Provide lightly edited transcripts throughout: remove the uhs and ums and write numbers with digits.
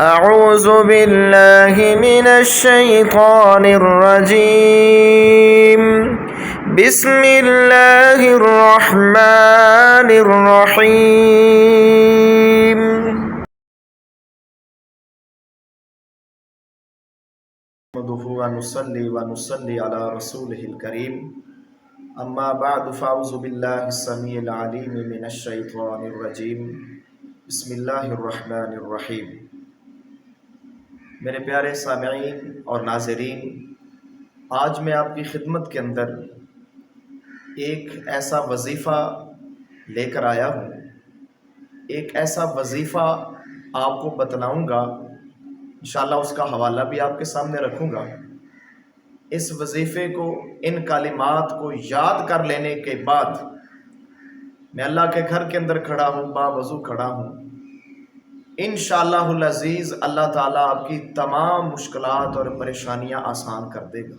أعوذ بالله من الشيطان الرجيم. بسم الله الرحمن الرحيم. نحمده ونصلي على رسوله الكريم. اما بعد فاعوذ بالله السميع العليم من الشيطان الرجيم. بسم الله الرحمن الرحيم. میرے پیارے سامعین اور ناظرین، آج میں آپ کی خدمت کے اندر ایک ایسا وظیفہ لے کر آیا ہوں، ایک ایسا وظیفہ آپ کو بتلاؤں گا، انشاءاللہ اس کا حوالہ بھی آپ کے سامنے رکھوں گا۔ اس وظیفے کو، ان کلمات کو یاد کر لینے کے بعد میں اللہ کے گھر کے اندر کھڑا ہوں، باوضو کھڑا ہوں، انشاءاللہ العزیز اللہ تعالیٰ آپ کی تمام مشکلات اور پریشانیاں آسان کر دے گا۔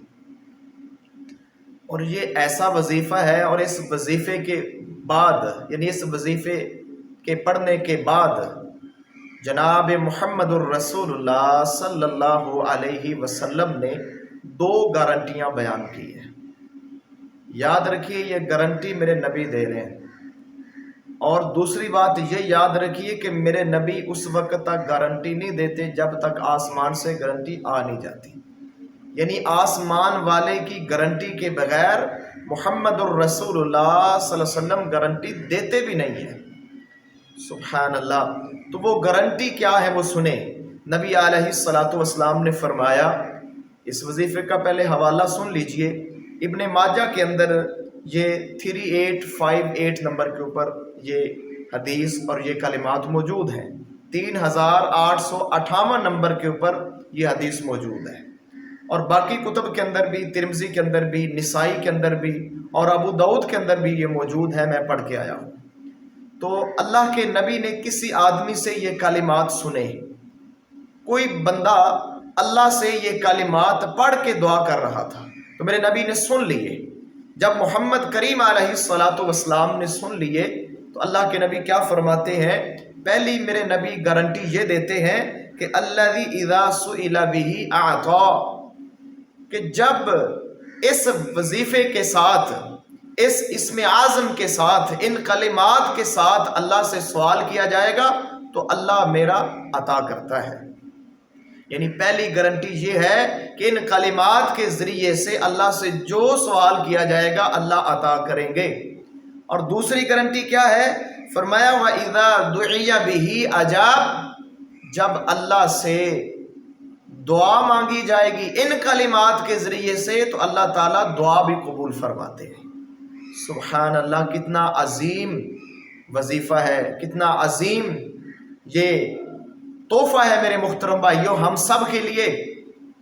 اور یہ ایسا وظیفہ ہے، اور اس وظیفے کے بعد، یعنی اس وظیفے کے پڑھنے کے بعد جناب محمد الرسول اللہ صلی اللہ علیہ وسلم نے 2 گارنٹیاں بیان کی ہیں۔ یاد رکھیے، یہ گارنٹی میرے نبی دے رہے ہیں، اور دوسری بات یہ یاد رکھیے کہ میرے نبی اس وقت تک گارنٹی نہیں دیتے جب تک آسمان سے گارنٹی آ نہیں جاتی، یعنی آسمان والے کی گارنٹی کے بغیر محمد الرسول اللہ صلی اللہ علیہ وسلم گارنٹی دیتے بھی نہیں ہیں۔ سبحان اللہ۔ تو وہ گارنٹی کیا ہے وہ سنیں۔ نبی علیہ السلام نے فرمایا، اس وظیفے کا پہلے حوالہ سن لیجئے، ابن ماجہ کے اندر یہ 3858 نمبر کے اوپر یہ حدیث اور یہ کلمات موجود ہیں، 3858 نمبر کے اوپر یہ حدیث موجود ہے، اور باقی کتب کے اندر بھی، ترمذی کے اندر بھی، نسائی کے اندر بھی، اور ابو داؤد کے اندر بھی یہ موجود ہے، میں پڑھ کے آیا ہوں۔ تو اللہ کے نبی نے کسی آدمی سے یہ کلمات سنے، کوئی بندہ اللہ سے یہ کلمات پڑھ کے دعا کر رہا تھا، تو میرے نبی نے سن لیے۔ جب محمد کریم علیہ السلام نے سن لیے تو اللہ کے نبی کیا فرماتے ہیں؟ پہلی میرے نبی گارنٹی یہ دیتے ہیں کہ الذی اذا سئل بہ اعطا، کہ جب اس وظیفے کے ساتھ، اس اسم اعظم کے ساتھ، ان کلمات کے ساتھ اللہ سے سوال کیا جائے گا تو اللہ میرا عطا کرتا ہے۔ یعنی پہلی گارنٹی یہ ہے کہ ان کلمات کے ذریعے سے اللہ سے جو سوال کیا جائے گا اللہ عطا کریں گے۔ اور دوسری گارنٹی کیا ہے؟ فرمایا وَإِذَا دُعِيَ بِهِ أَجَابَ، جب اللہ سے دعا مانگی جائے گی ان کلمات کے ذریعے سے تو اللہ تعالیٰ دعا بھی قبول فرماتے ہیں۔ سبحان اللہ، کتنا عظیم وظیفہ ہے، کتنا عظیم یہ تحفہ ہے میرے محترم بھائیوں ہم سب کے لیے۔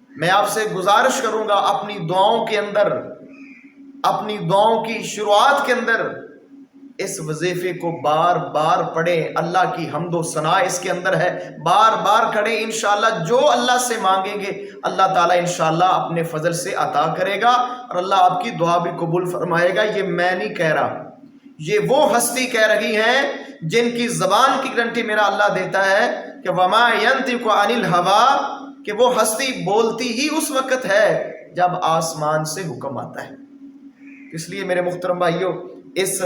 میں آپ سے گزارش کروں گا، اپنی دعاؤں کے اندر، اپنی دعاؤں کی شروعات کے اندر اس وظیفے کو بار بار پڑھیں۔ اللہ کی حمد و ثنا اس کے اندر ہے، بار بار کریں، انشاءاللہ جو اللہ سے مانگیں گے اللہ تعالیٰ انشاءاللہ اپنے فضل سے عطا کرے گا، اور اللہ آپ کی دعا بھی قبول فرمائے گا۔ یہ میں نہیں کہہ رہا، یہ وہ ہستی کہہ رہی ہیں جن کی زبان کی گارنٹی میرا اللہ دیتا ہے کہ وَمَا يَنطِقُ عَنِ الْهَوَىٰ، کہ وہ ہستی بولتی ہی اس وقت ہے جب آسمان سے حکم آتا ہے۔ اس لیے میرے محترم بھائیوں اس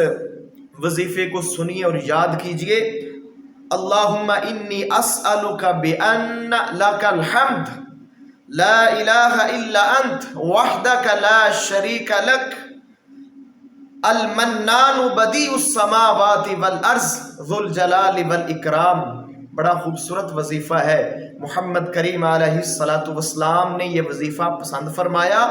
وظیفے کو سنیے اور یاد کیجئے۔ اللہم انی اسألک بأن لک الحمد لا الہ الا انت وحدک لا شریک لک المنان بدیع السماوات والارض ذو الجلال والاکرام۔ بڑا خوبصورت وظیفہ ہے، محمد کریم علیہ السلام نے یہ وظیفہ پسند فرمایا،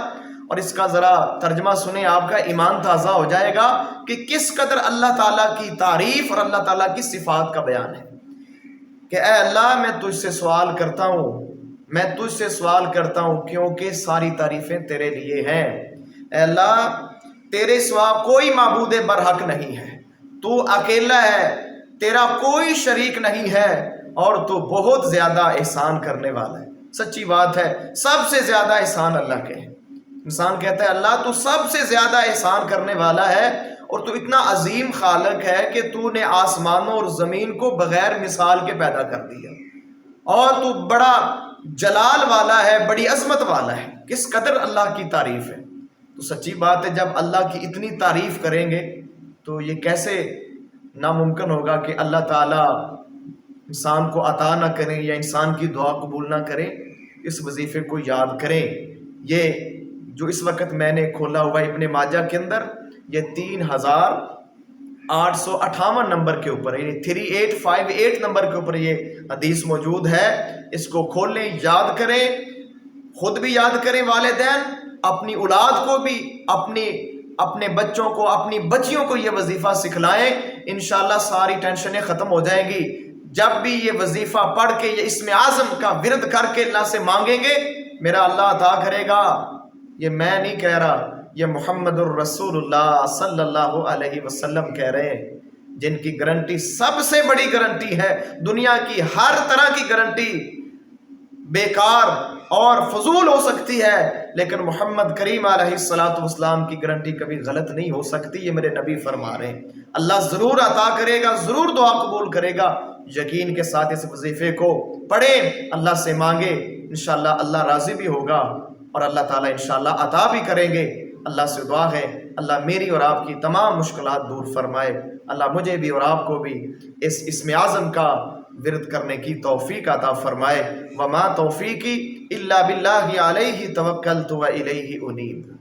اور اس کا ذرا ترجمہ سنیں، آپ کا ایمان تازہ ہو جائے گا کہ کس قدر اللہ تعالیٰ کی تعریف اور اللہ تعالیٰ کی صفات کا بیان ہے کہ اے اللہ میں تجھ سے سوال کرتا ہوں، میں تجھ سے سوال کرتا ہوں کیونکہ ساری تعریفیں تیرے لیے ہیں۔ اے اللہ تیرے سوا کوئی معبود برحق نہیں ہے، تو اکیلا ہے، تیرا کوئی شریک نہیں ہے، اور تو بہت زیادہ احسان کرنے والا ہے۔ سچی بات ہے، سب سے زیادہ احسان اللہ کے ہیں۔ انسان کہتا ہے اللہ تو سب سے زیادہ احسان کرنے والا ہے، اور تو اتنا عظیم خالق ہے کہ تو نے آسمانوں اور زمین کو بغیر مثال کے پیدا کر دیا، اور تو بڑا جلال والا ہے، بڑی عظمت والا ہے۔ کس قدر اللہ کی تعریف ہے۔ تو سچی بات ہے جب اللہ کی اتنی تعریف کریں گے تو یہ کیسے ناممکن ہوگا کہ اللہ تعالیٰ انسان کو عطا نہ کریں یا انسان کی دعا قبول نہ کریں۔ اس وظیفے کو یاد کریں۔ یہ جو اس وقت میں نے کھولا ہوا ابن ماجہ کے اندر، یہ 3858 نمبر کے اوپر ہے، یعنی 3858 نمبر کے اوپر یہ حدیث موجود ہے۔ اس کو کھولیں، یاد کریں، خود بھی یاد کریں، والدین اپنی اولاد کو بھی، اپنے بچوں کو، اپنی بچیوں کو یہ وظیفہ سکھلائیں۔ انشاءاللہ ساری ٹینشنیں ختم ہو جائیں گی۔ جب بھی یہ وظیفہ پڑھ کے یہ اسم اعظم کا ورد کر کے اللہ سے مانگیں گے، میرا اللہ عطا کرے گا۔ یہ میں نہیں کہہ رہا، یہ محمد الرسول اللہ صلی اللہ علیہ وسلم کہہ رہے ہیں، جن کی گارنٹی سب سے بڑی گارنٹی ہے۔ دنیا کی ہر طرح کی گارنٹی بیکار اور فضول ہو سکتی ہے، لیکن محمد کریم علیہ السلام کی گارنٹی کبھی غلط نہیں ہو سکتی۔ یہ میرے نبی فرما رہے ہیں۔ اللہ ضرور عطا کرے گا، ضرور دعا قبول کرے گا۔ یقین کے ساتھ اس وظیفے کو پڑھیں، اللہ سے مانگے، انشاءاللہ اللہ راضی بھی ہوگا اور اللہ تعالیٰ انشاءاللہ عطا بھی کریں گے۔ اللہ سے دعا ہے اللہ میری اور آپ کی تمام مشکلات دور فرمائے۔ اللہ مجھے بھی اور آپ کو بھی اس اسم اعظم کا ورد کرنے کی توفیق عطا فرمائے۔ وما توفیقی الا باللہ علیہ توکلت و الیہ انیب۔